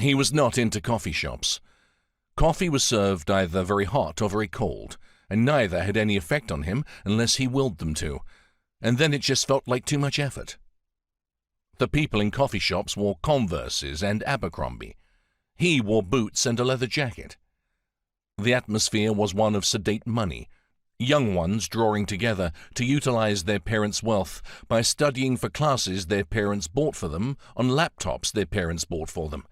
He was not into coffee shops. Coffee was served either very hot or very cold, and neither had any effect on him unless he willed them to, and then it just felt like too much effort. The people in coffee shops wore Converses and Abercrombie. He wore boots and a leather jacket. The atmosphere was one of sedate money, young ones drawing together to utilize their parents' wealth by studying for classes their parents bought for them on laptops their parents bought for them.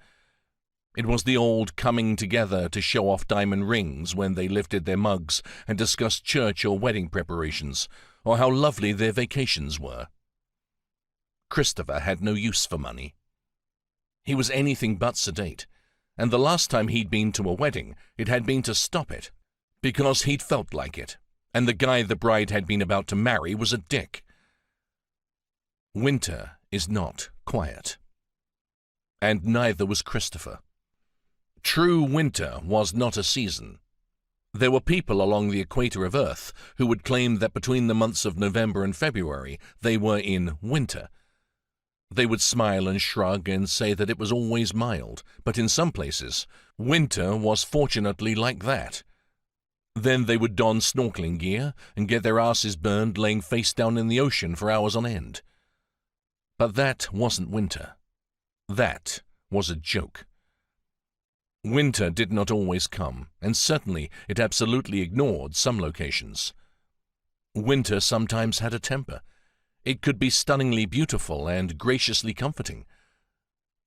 It was the old coming together to show off diamond rings when they lifted their mugs and discussed church or wedding preparations, or how lovely their vacations were. Kristopher had no use for money. He was anything but sedate, and the last time he'd been to a wedding, it had been to stop it, because he'd felt like it, and the guy the bride had been about to marry was a dick. Winter is not quiet. And neither was Kristopher. True winter was not a season. There were people along the equator of Earth who would claim that between the months of November and February they were in winter. They would smile and shrug and say that it was always mild, but in some places, winter was fortunately like that. Then they would don snorkeling gear and get their asses burned laying face down in the ocean for hours on end. But that wasn't winter. That was a joke. Winter did not always come, and certainly it absolutely ignored some locations. Winter sometimes had a temper. It could be stunningly beautiful and graciously comforting.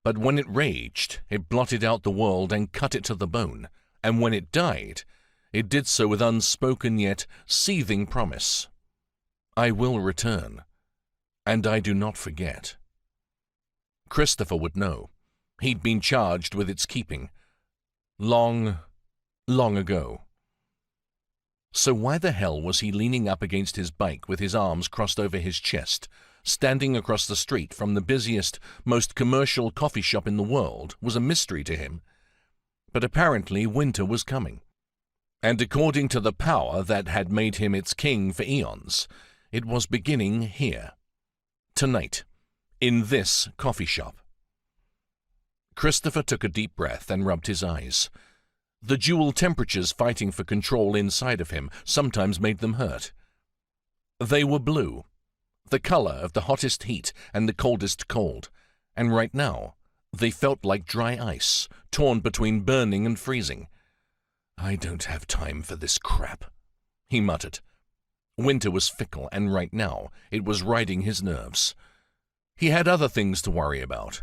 But when it raged, it blotted out the world and cut it to the bone, and when it died, it did so with unspoken yet seething promise. I will return, and I do not forget. Kristopher would know. He'd been charged with its keeping. Long, long ago. So why the hell was he leaning up against his bike with his arms crossed over his chest, standing across the street from the busiest, most commercial coffee shop in the world was a mystery to him. But apparently winter was coming. And according to the power that had made him its king for eons, it was beginning here. Tonight. In this coffee shop. Kristopher took a deep breath and rubbed his eyes. The dual temperatures fighting for control inside of him sometimes made them hurt. They were blue, the color of the hottest heat and the coldest cold, and right now they felt like dry ice, torn between burning and freezing. I don't have time for this crap, he muttered. Winter was fickle, and right now it was riding his nerves. He had other things to worry about.